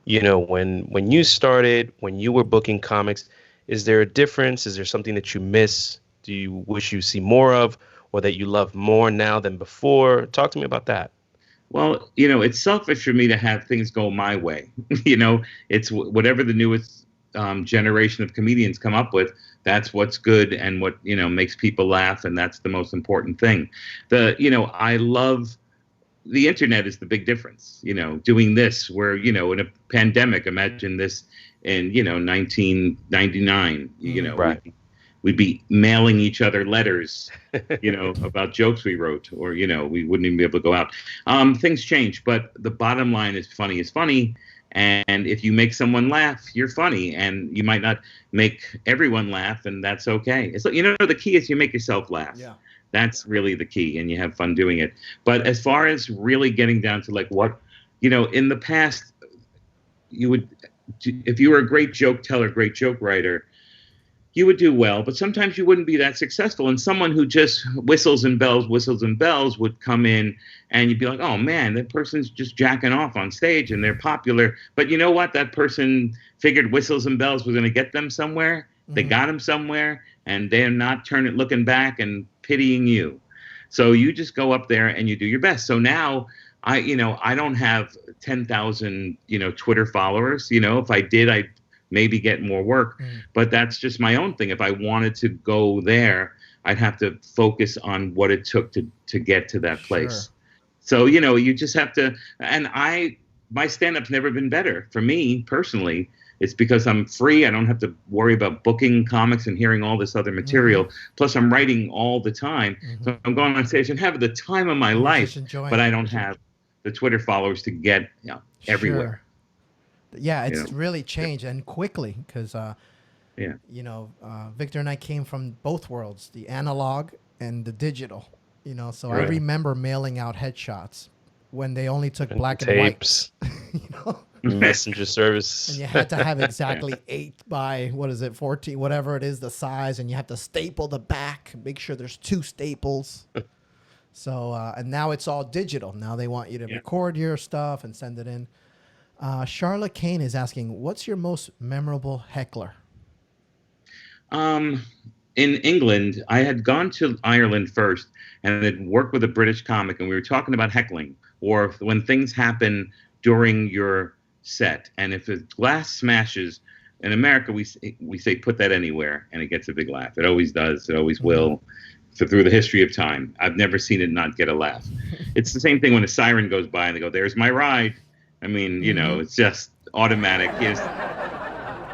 when you started, when you were booking comics? Is there a difference? Is there something that you miss? Do you wish you see more of, or that you love more now than before? Talk to me about that. Well, it's selfish for me to have things go my way. It's whatever the newest generation of comedians come up with. That's what's good and what, makes people laugh. And that's the most important thing. I love the internet is the big difference, doing this where, in a pandemic, imagine this in, 1999, right. We'd be mailing each other letters, about jokes we wrote, or, we wouldn't even be able to go out. Things change, but the bottom line is funny. And if you make someone laugh, you're funny, and you might not make everyone laugh, and that's okay. So, the key is you make yourself laugh. Yeah. That's really the key, and you have fun doing it. But as far as really getting down to what, in the past, if you were a great joke teller, great joke writer, you would do well, but sometimes you wouldn't be that successful. And someone who just whistles and bells would come in, and you'd be like, oh man, that person's just jacking off on stage and they're popular. But you know what? That person figured whistles and bells was going to get them somewhere. Mm-hmm. They got them somewhere, and they're not looking back and pitying you. So you just go up there and you do your best. So now I don't have 10,000, Twitter followers. If I did, I'd maybe get more work, but that's just my own thing. If I wanted to go there, I'd have to focus on what it took to get to that place. So, you just have to, and my stand-up's never been better for me personally. It's because I'm free. I don't have to worry about booking comics and hearing all this other material. Plus I'm writing all the time. So I'm going on stage and having the time of my life, but I don't have the Twitter followers to get everywhere. Yeah, it's really changed and quickly because, Victor and I came from both worlds, the analog and the digital, so I remember mailing out headshots when they only took black and white. Messenger service. And you had to have exactly 8 by, 14, whatever it is, the size, and you have to staple the back, make sure there's 2 staples. So, and now it's all digital. Now they want you to record your stuff and send it in. Charlotte Kane is asking, what's your most memorable heckler? In England, I had gone to Ireland first and had worked with a British comic, and we were talking about heckling, or when things happen during your set. And if a glass smashes, in America, we say put that anywhere, and it gets a big laugh. It always does. It always will. Through the history of time, I've never seen it not get a laugh. It's the same thing when a siren goes by and they go, there's my ride. I mean, it's just automatic.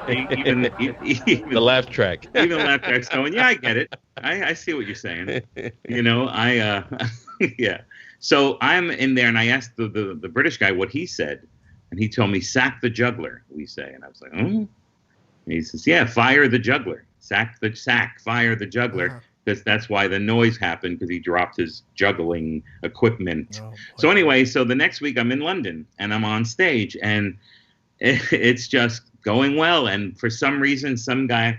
Even the laugh track. Even the laugh track's going, yeah, I get it. I see what you're saying. Yeah. So I'm in there, and I asked the British guy what he said, and he told me, sack the juggler, we say. And I was like, oh. And he says, yeah, fire the juggler. Fire the juggler. Because that's why the noise happened, because he dropped his juggling equipment. So anyway, so the next week I'm in London, and I'm on stage, and it's just going well. And for some reason, some guy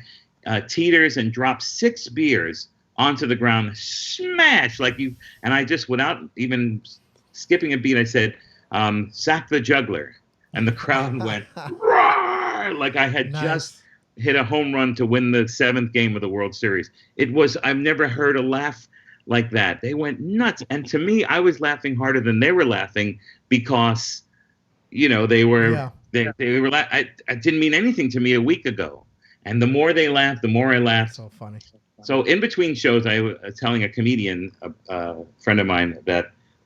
teeters and drops 6 beers onto the ground, smash, and I just, without even skipping a beat, I said, sack the juggler. And the crowd went, roar, like I had just hit a home run to win the 7th game of the World Series. I've never heard a laugh like that. They went nuts. And to me, I was laughing harder than they were laughing because, they were They were I didn't mean anything to me a week ago, and the more they laughed, the more I laughed. So funny. So in between shows, I was telling a comedian, a friend of mine,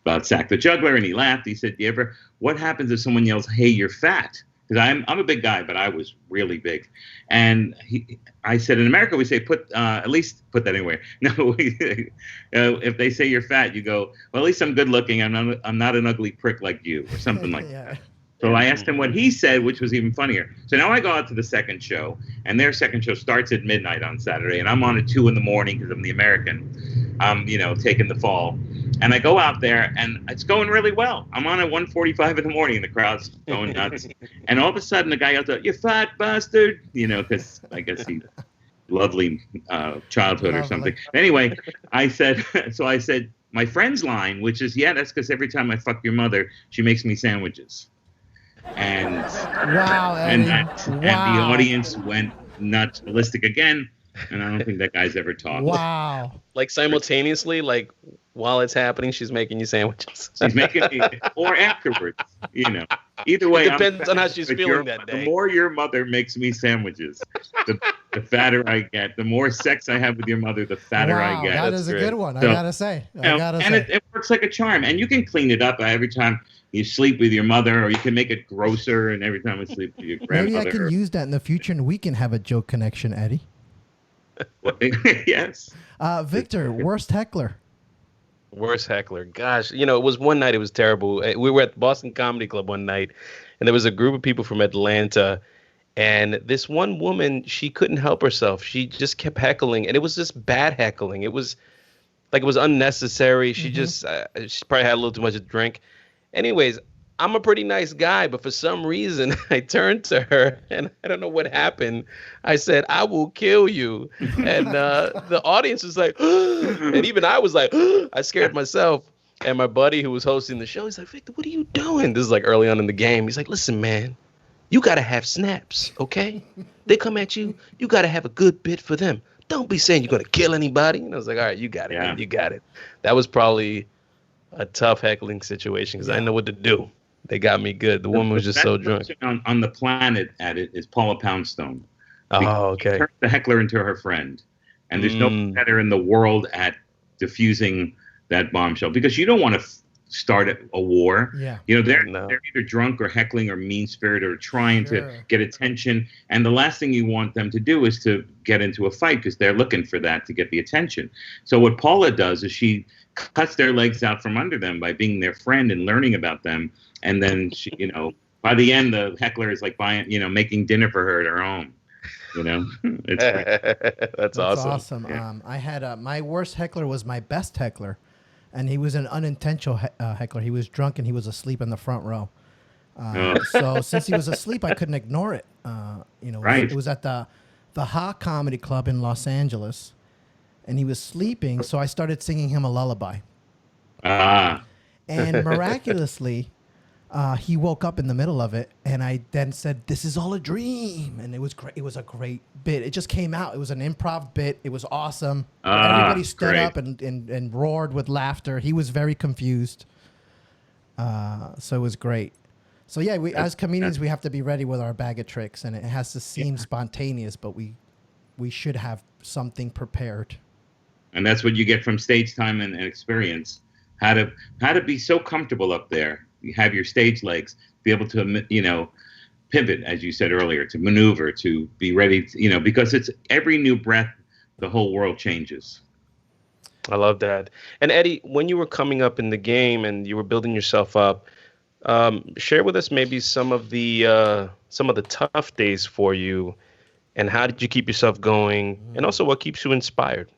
about Sack the Juggler, and he laughed. He said, what happens if someone yells, "Hey, you're fat"? Because I'm a big guy, but I was really big. And I said, in America, we say, at least put that anywhere. No, if they say you're fat, you go, well, at least I'm good looking. I'm not an ugly prick like you, or something like that. So I asked him what he said, which was even funnier. So now I go out to the second show, and their second show starts at midnight on Saturday, and I'm on at 2 a.m. because I'm the American. I'm, taking the fall. And I go out there, and it's going really well. I'm on at 1:45 in the morning, and the crowd's going nuts. And all of a sudden, the guy yells out, "You fat bastard!" Because I guess he lovely childhood or something. Anyway, I said, my friend's line, which is, that's because every time I fuck your mother, she makes me sandwiches. And wow, and the audience went nuts, ballistic again. And I don't think that guy's ever talked. Wow. Like simultaneously, like while it's happening, she's making you sandwiches. She's making me, or afterwards, Either way, it depends on how she's feeling that day. The more your mother makes me sandwiches, the fatter I get. The more sex I have with your mother, the fatter I get. That is a good one. I gotta say. It works like a charm. And you can clean it up every time you sleep with your mother, or you can make it grosser. And every time I sleep with your grandmother. Maybe I can use that in the future, and we can have a joke connection, Eddie. Yes. Victor, worst heckler. Worst heckler. Gosh, it was one night. It was terrible. We were at Boston Comedy Club one night, and there was a group of people from Atlanta. And this one woman, she couldn't help herself. She just kept heckling, and it was just bad heckling. It was unnecessary. She just, she probably had a little too much to drink. Anyways, I'm a pretty nice guy, but for some reason, I turned to her, and I don't know what happened. I said, "I will kill you." And the audience was like, and even I was like, I scared myself. And my buddy who was hosting the show, he's like, "Victor, what are you doing?" This is like early on in the game. He's like, "Listen, man, you got to have snaps, okay? They come at you, you got to have a good bit for them. Don't be saying you're going to kill anybody." And I was like, "All right, you got it, man. You got it." That was probably a tough heckling situation because I didn't know what to do. They got me good. The woman was just so drunk. On the planet at it is Paula Poundstone. Oh, okay. She turned the heckler into her friend. And there's no better in the world at diffusing that bombshell, because you don't want to start a war. Yeah. They're either drunk or heckling or mean-spirited or trying to get attention. And the last thing you want them to do is to get into a fight, because they're looking for that to get the attention. So what Paula does is she cuts their legs out from under them by being their friend and learning about them. And then she, by the end, the heckler is like making dinner for her at her home. It's great. That's awesome. Yeah. I had my worst heckler was my best heckler, and he was an unintentional heckler. He was drunk and he was asleep in the front row. So since he was asleep, I couldn't ignore it. Right. It was at the Ha Comedy Club in Los Angeles, and he was sleeping. So I started singing him a lullaby. And miraculously, he woke up in the middle of it, and I then said, "This is all a dream," and it was great. It was a great bit. It just came out. It was an improv bit. It was awesome. Everybody stood up and roared with laughter. He was very confused. So it was great. So yeah, as comedians, we have to be ready with our bag of tricks, and it has to seem spontaneous, but we should have something prepared. And that's what you get from stage time and experience. How to be so comfortable up there. You have your stage legs, be able to, pivot, as you said earlier, to maneuver, to be ready, because it's every new breath, the whole world changes. I love that. And Eddie, when you were coming up in the game and you were building yourself up, share with us maybe some of the tough days for you, and how did you keep yourself going, and also what keeps you inspired?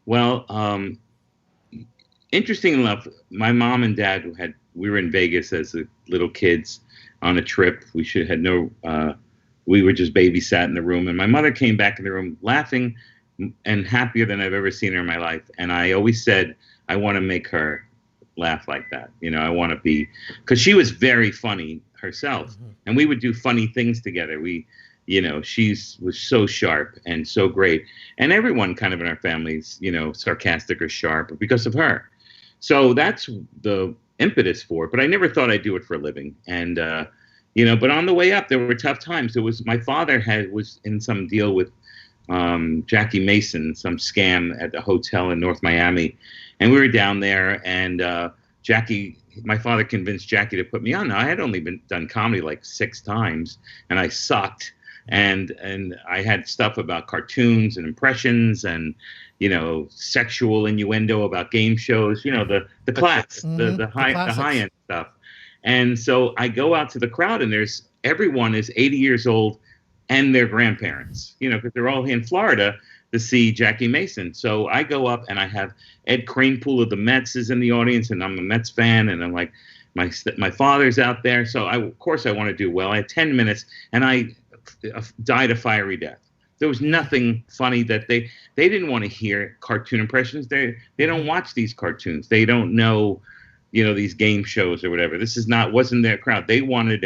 Well, interesting enough, my mom and dad we were in Vegas as little kids on a trip. We were just babysat in the room, and my mother came back in the room laughing and happier than I've ever seen her in my life. And I always said, I want to make her laugh like that. I want to be, because she was very funny herself, and we would do funny things together. She was so sharp and so great, and everyone kind of in our families, sarcastic or sharp because of her. So that's the impetus for it, but I never thought I'd do it for a living. And, But on the way up, there were tough times. My father was in some deal with Jackie Mason, some scam at a hotel in North Miami, and we were down there, and my father convinced Jackie to put me on. Now, I had only done comedy like 6 times, and I sucked. And I had stuff about cartoons and impressions and, sexual innuendo about game shows, the class, the high end stuff. And so I go out to the crowd, and everyone is 80 years old and their grandparents, because they're all in Florida to see Jackie Mason. So I go up, and I have Ed Kranepool of the Mets is in the audience, and I'm a Mets fan, and I'm like, my father's out there. So of course I want to do well. I had 10 minutes, and I died a fiery death. There was nothing funny that they didn't want to hear cartoon impressions. They don't watch these cartoons. They don't know, these game shows or whatever. This wasn't their crowd. They wanted,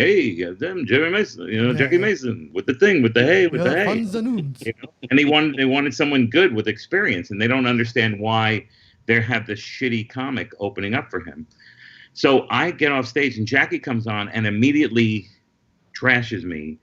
them Jerry Mason, Jackie Mason with the thing, with the hay, with the hay. And they wanted someone good with experience, and they don't understand why they have this shitty comic opening up for him. So I get off stage, and Jackie comes on and immediately trashes me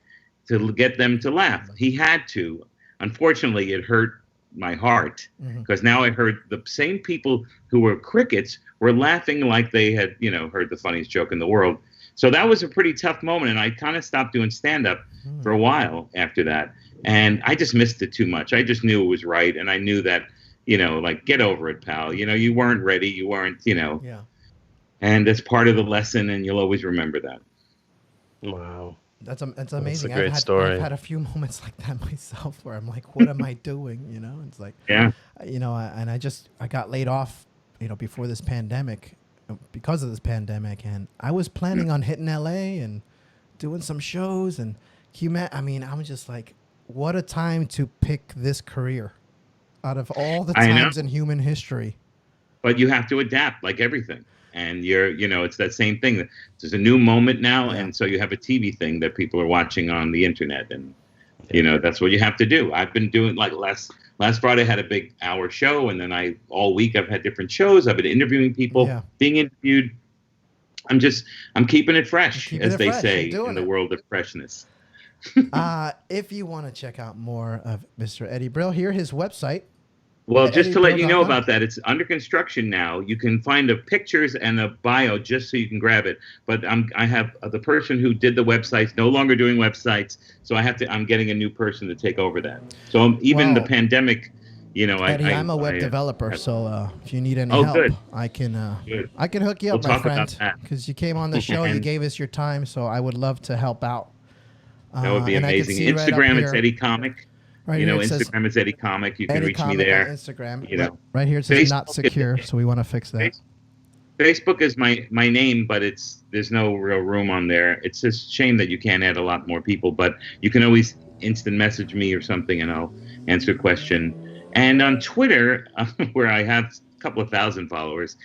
to get them to laugh. He had to. Unfortunately, it hurt my heart because now I heard the same people who were crickets were laughing like they had, heard the funniest joke in the world. So that was a pretty tough moment, and I kind of stopped doing stand-up for a while after that. And I just missed it too much. I just knew it was right, and I knew that, get over it, pal. You weren't ready. You weren't, Yeah. And that's part of the lesson, and you'll always remember that. Wow. That's amazing. That's a great story. I've had a few moments like that myself where I'm like, what am I doing? It's like, yeah. And I got laid off, before this pandemic, because of this pandemic. And I was planning on hitting LA and doing some shows. And I'm just like, what a time to pick this career out of all the times in human history. But you have to adapt like everything. And it's that same thing. There's a new moment now, and so you have a TV thing that people are watching on the internet, and that's what you have to do. I've been doing like last Friday I had a big hour show, and then all week I've had different shows. I've been interviewing people, being interviewed. I'm keeping it fresh, as they say in the world of freshness. If you want to check out more of Mr. Eddie Brill, his website. Well, just to let you know about that, it's under construction now. You can find the pictures and a bio just so you can grab it. But I have the person who did the websites no longer doing websites, so I'm getting a new person to take over that. So even the pandemic, Eddie, I'm a web developer, so if you need any help, good. I can hook you up, my friend. Because you came on the show, you gave us your time, so I would love to help out. That would be amazing. Instagram, it's Eddie Comic. Right Instagram is Eddie Comic. You can reach me there. Instagram. Right here it says Facebook, not secure, so we want to fix that. Facebook is my name, but there's no real room on there. It's just a shame that you can't add a lot more people, but you can always instant message me or something, and I'll answer a question. And on Twitter, where I have a couple of thousand followers,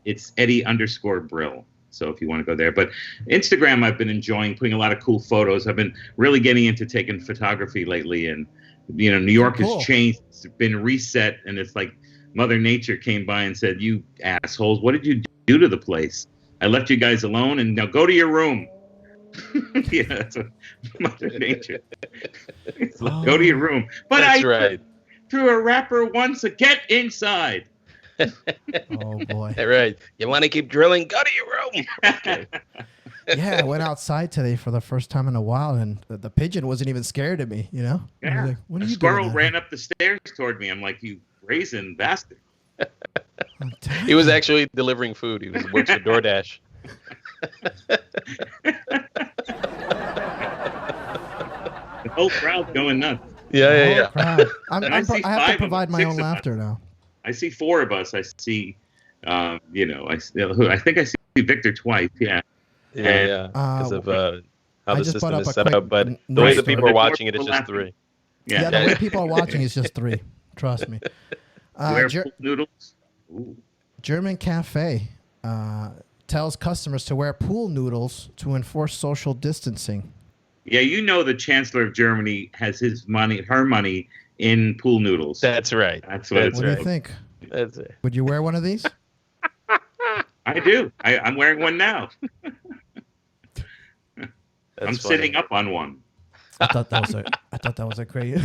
it's Eddie_Brill. So if you want to go there. But Instagram, I've been enjoying putting a lot of cool photos. I've been really getting into taking photography lately. And, New York has changed. It's been reset. And it's like Mother Nature came by and said, you assholes, what did you do to the place? I left you guys alone, and now go to your room. Yeah, that's what Mother Nature. Go to your room. But that's threw a rapper once, get inside. Oh boy! All right, you want to keep drilling? Go to your room. Okay. Yeah, I went outside today for the first time in a while, and the pigeon wasn't even scared of me. Yeah. Like, what are a you squirrel doing ran up the stairs toward me. I'm like, you raisin bastard. He was actually delivering food. He works for DoorDash. The whole crowd's going nuts. Yeah. I have to provide my own laughter now. I see 4 of us. I see, I think I see Victor twice. Yeah. Because of how the system is set up, but the way the people are watching it is just 3. Yeah, the way people are watching is just 3. Trust me. Noodles. Ooh. German Cafe tells customers to wear pool noodles to enforce social distancing. Yeah, the Chancellor of Germany has her money in pool noodles. That's right. What do you think? That's it. Would you wear one of these? I do. I'm wearing one now. I'm sitting up on one. I thought that was a great.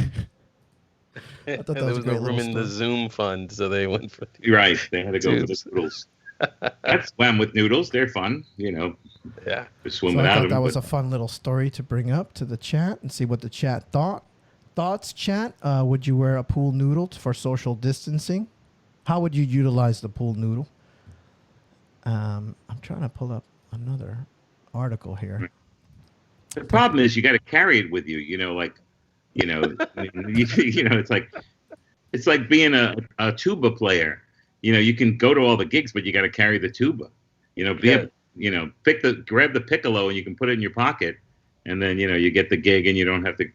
I thought that There was a was great no room little in the story. Zoom fund, so they went for Right. They had to go for the Tubes. noodles. I swam with noodles. They're fun, Yeah. to swim So I without thought them. that was but- a fun little story to bring up to the chat and see what the chat thought. Thoughts, chat? Would you wear a pool noodle for social distancing? How would you utilize the pool noodle? I'm trying to pull up another article here. The problem is you got to carry it with you. It's like being a tuba player. You can go to all the gigs, but you got to carry the tuba. Grab the piccolo and you can put it in your pocket, and then you get the gig and you don't have to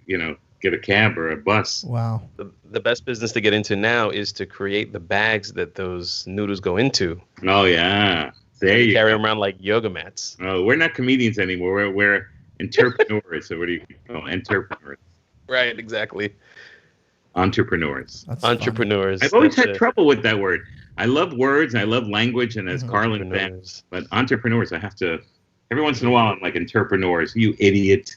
get a cab or a bus. Wow. The best business to get into now is to create the bags that those noodles go into. Oh yeah, there you carry go. them around like yoga mats. Oh, we're not comedians anymore. We're entrepreneurs. So what do you call entrepreneurs? Right, exactly. Entrepreneurs. That's Entrepreneurs. I've always That's had it. trouble with that word. I love words and I love language, and as Carlin said, Entrepreneurs. but entrepreneurs, I have to. Every once in a while, I'm like entrepreneurs. You idiot!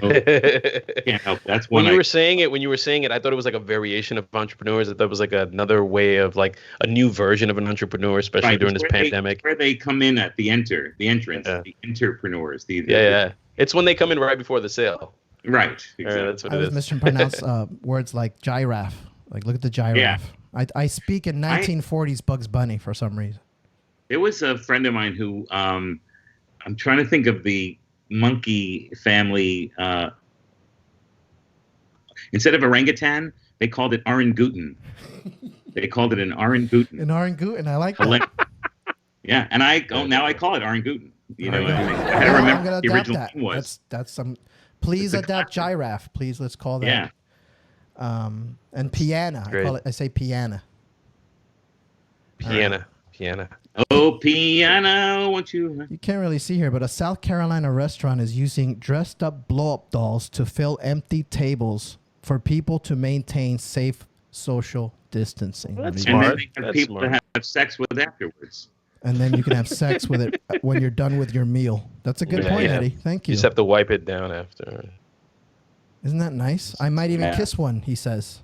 Can't help. That's When one. you were saying it, I thought it was like a variation of entrepreneurs. I thought it was like another way of like a new version of an entrepreneur, especially Right, during this where pandemic. where they come in at the entrance, Yeah. the entrepreneurs. Yeah. It's when they come in right before the sale. Right. Yeah, Exactly. that's what I it was is. mispronounce words like giraffe. Like, look at the giraffe. Yeah. I speak in 1940s Bugs Bunny for some reason. There was a friend of mine who I'm trying to think of the monkey family. Instead of orangutan, they called it orangutan. They called it an orangutan. An orangutan, I like that. Yeah, and now I call it orangutan. I had to Yeah, I'm remember gonna what the adapt original that. name was. That's some. Please It's a adapt giraffe. Please, let's call that. Yeah. And piano. Great. I say piano. Piano. Oh, piano, won't you? You can't really see here, but a South Carolina restaurant is using dressed up blow up dolls to fill empty tables for people to maintain safe social distancing. That's And then smart. they have That's people smart. to have sex with afterwards. And then you can have sex with it when you're done with your meal. That's a good point, Yeah. Eddie. Thank You you. just have to wipe it down after. Isn't that nice? I might even Yeah. kiss one, he says.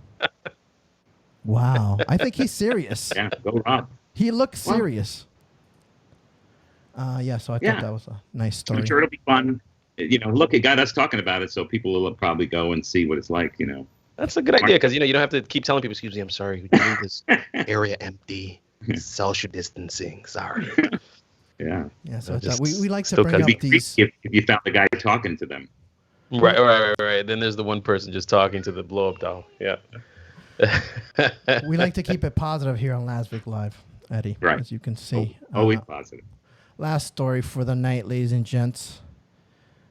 Wow. I think he's serious. Yeah, go Rob. He looks serious. So I thought Yeah. that was a nice story. I'm sure it'll be fun. Look, it got us talking about it, so people will probably go and see what it's like. That's a good idea because you don't have to keep telling people, "Excuse me, I'm sorry, we need this area empty. Social distancing. Sorry." Yeah, so I Just thought we like to still bring cut up It'd be these. creepy if you found the guy talking to them. Right. Then there's the one person just talking to the blow up doll. Yeah. We like to keep it positive here on Last Week Live, Eddie. Right. As you can see. Always positive. Last story for the night, ladies and gents.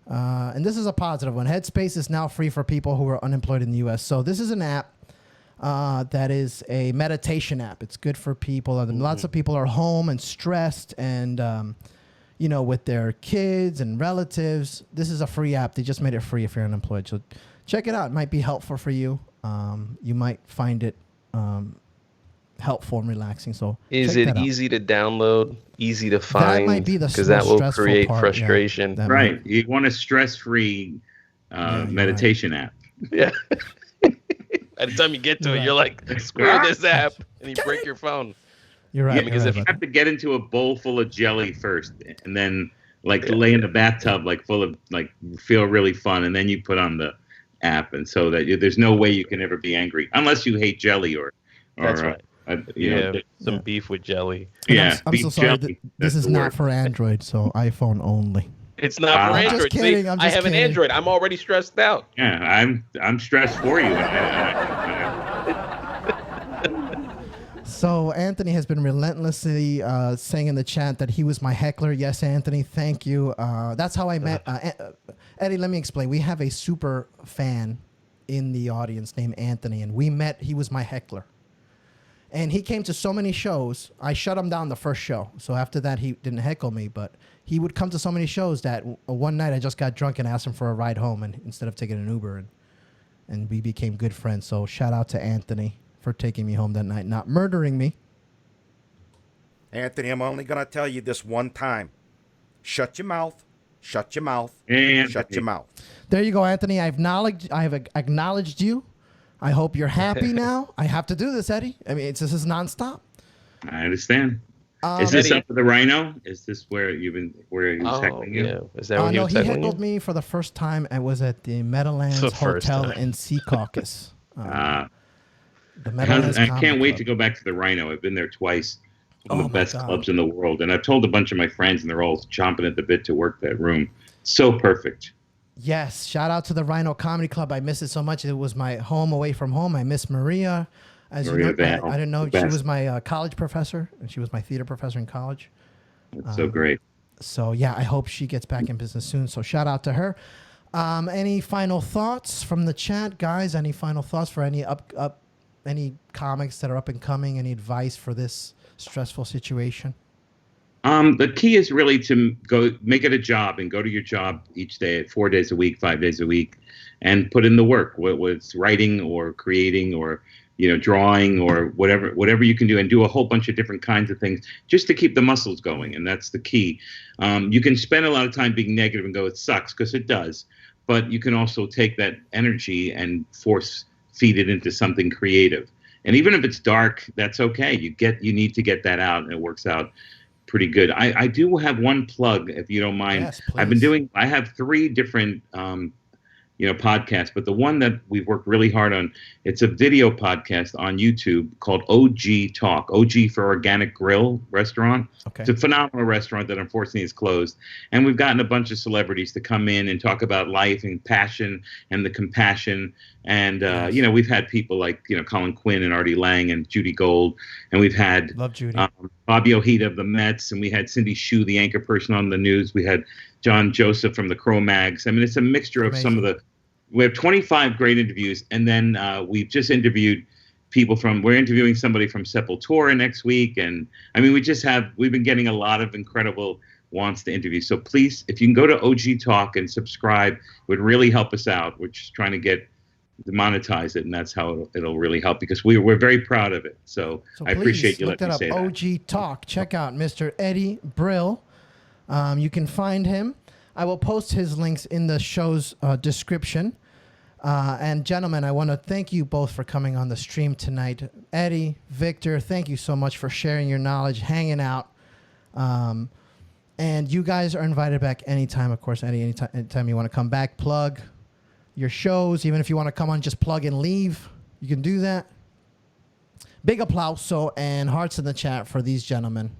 And this is a positive one. Headspace is now free for people who are unemployed in the U.S. So this is an app that is a meditation app. It's good for people. Lots of people are home and stressed and, with their kids and relatives. This is a free app. They just made it free if you're unemployed. So check it out. It might be helpful for you. You might find it helpful and relaxing. So Is check it that out. easy to download, easy to find? might be the because that most will stressful create part, yeah. frustration. That Right. You want a stress-free you're meditation app. Yeah. By the time you get to it, you're like, screw this app, and you break your phone. You're right. Yeah, you're because right if You about have to get into a bowl full of jelly first, and then lay in the bathtub full of feel really fun, and then you put on the app, and so that there's no way you can ever be angry unless you hate jelly or That's right. you know, Some beef with jelly. And yeah. I'm beef so sorry. jelly. This That's is the not word. for Android, so iPhone only. It's not for I'm just Android. kidding, See, I'm I just have an kidding. Android. I'm already stressed out. Yeah, I'm stressed for you. So Anthony has been relentlessly saying in the chat that he was my heckler. Yes, Anthony, thank you. That's how I met Eddie. Let me explain. We have a super fan in the audience named Anthony, and we met. He was my heckler, and he came to so many shows. I shut him down the first show. So after that, he didn't heckle me, but he would come to so many shows that one night I just got drunk and asked him for a ride home, and instead of taking an Uber, and we became good friends. So shout out to Anthony for taking me home that night, not murdering me. Anthony, I'm only going to tell you this one time. Shut your mouth Shut your mouth. And Shut your mouth. There you go, Anthony. I have acknowledged you. I hope you're happy now. I have to do this, Eddie. I mean, this is nonstop. I understand. Is this Eddie- up for the Rhino? Is this where he was heckling you? yeah. Is that when No, was he heckling heckled you? me for the first time. I was at the Meadowlands The first Hotel time. in Secaucus. The I Meadowlands can't Comedy wait Club. to go back to the Rhino. I've been there twice. One of Oh the my best God. clubs in the world. And I've told a bunch of my friends, and they're all chomping at the bit to work that room. So perfect. Yes, shout out to the Rhino Comedy Club. I miss it so much. It was my home away from home. I miss Maria. As Maria you know, Val, I didn't know the she best. was my college professor, and she was my theater professor in college. It's so great. So yeah, I hope she gets back in business soon. So shout out to her. Any final thoughts from the chat, guys? Any final thoughts for any any comics that are up and coming? Any advice for this stressful situation? The key is really to go make it a job and go to your job each day, 4 days a week, 5 days a week, and put in the work. Whether it's writing or creating or drawing or whatever you can do, and do a whole bunch of different kinds of things just to keep the muscles going. And that's the key. You can spend a lot of time being negative and go, it sucks, because it does. But you can also take that energy and feed it into something creative. And even if it's dark, that's okay. You need to get that out, and it works out pretty good. I do have one plug, if you don't mind. Yes, I have 3 different podcasts, but the one that we've worked really hard on, it's a video podcast on YouTube called OG Talk. OG for Organic Grill Restaurant. Okay. It's a phenomenal restaurant that unfortunately is closed. And we've gotten a bunch of celebrities to come in and talk about life and passion and the compassion. And, we've had people like, Colin Quinn and Artie Lang and Judy Gold. And we've had Love Judy. Bobby Ojeda of the Mets. And we had Cindy Shu, the anchor person on the news. We had John Joseph from the Crow Mags. I mean, it's a mixture of some of the... We have 25 great interviews, and then we've just interviewed we're interviewing somebody from Sepultura next week, and I mean, we've been getting a lot of incredible wants to interview. So please, if you can go to OG Talk and subscribe, it would really help us out. We're just trying to monetize it, and that's how it'll really help, because we're very proud of it. So I appreciate you letting me say that. OG Talk. Check out Mr. Eddie Brill. You can find him. I will post his links in the show's description. And gentlemen, I want to thank you both for coming on the stream tonight. Eddie, Victor, thank you so much for sharing your knowledge, hanging out. And you guys are invited back anytime, of course. Eddie, anytime you want to come back, plug your shows. Even if you want to come on, just plug and leave. You can do that. Big applause and hearts in the chat for these gentlemen.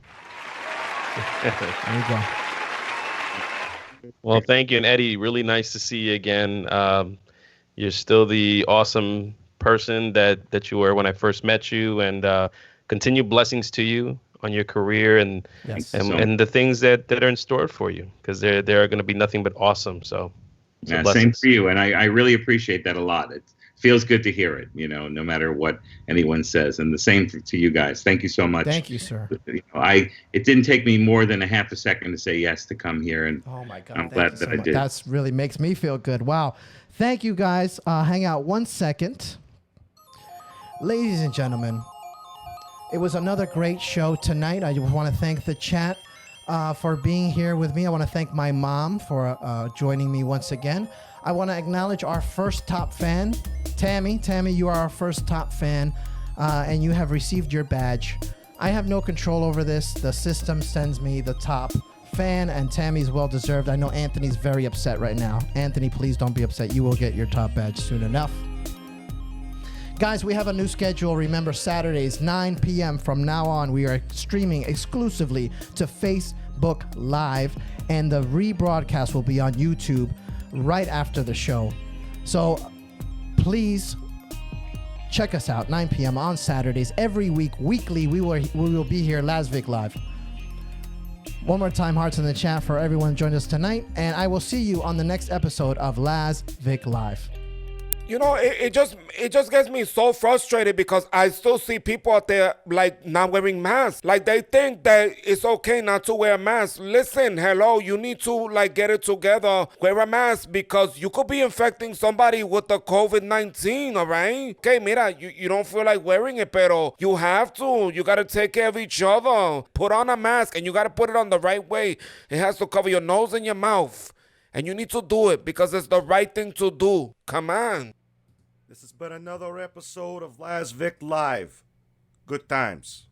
There you go. Well, thank you. And Eddie, really nice to see you again. You're still the awesome person that you were when I first met you, and continue blessings to you on your career and the things that are in store for you, because they're going to be nothing but awesome. So yeah, blessings. same for you. And I really appreciate that a lot. It feels good to hear it, no matter what anyone says. And the same to you guys. Thank you so much. Thank you, sir. It didn't take me more than a half a second to say yes to come here. And oh my God, I'm glad that I did. That's really makes me feel good. Wow. Thank you, guys. Hang out 1 second. Ladies and gentlemen, it was another great show tonight. I just want to thank the chat for being here with me. I want to thank my mom for joining me once again. I want to acknowledge our first top fan, Tammy. Tammy, you are our first top fan, and you have received your badge. I have no control over this. The system sends me the top fan, and Tammy's well deserved. I know Anthony's very upset right now. Anthony, please don't be upset. You will get your top badge soon enough. Guys, we have a new schedule. Remember, Saturdays, 9 p.m. from now on, we are streaming exclusively to Facebook Live, and the rebroadcast will be on YouTube right after the show. So please check us out, 9 p.m. on Saturdays. Every week, weekly, we will be here, Las Vic Live. One more time, hearts in the chat for everyone who joined us tonight, and I will see you on the next episode of Las Vic Live. You know, it just gets me so frustrated because I still see people out there like not wearing masks. Like they think that it's okay not to wear a mask. Listen, hello, you need to like get it together. Wear a mask because you could be infecting somebody with the COVID-19, all right? Okay, mira, you don't feel like wearing it, pero you have to. You gotta take care of each other. Put on a mask and you gotta put it on the right way. It has to cover your nose and your mouth. And you need to do it because it's the right thing to do. Come on. This has been another episode of Las Vic Live. Good times.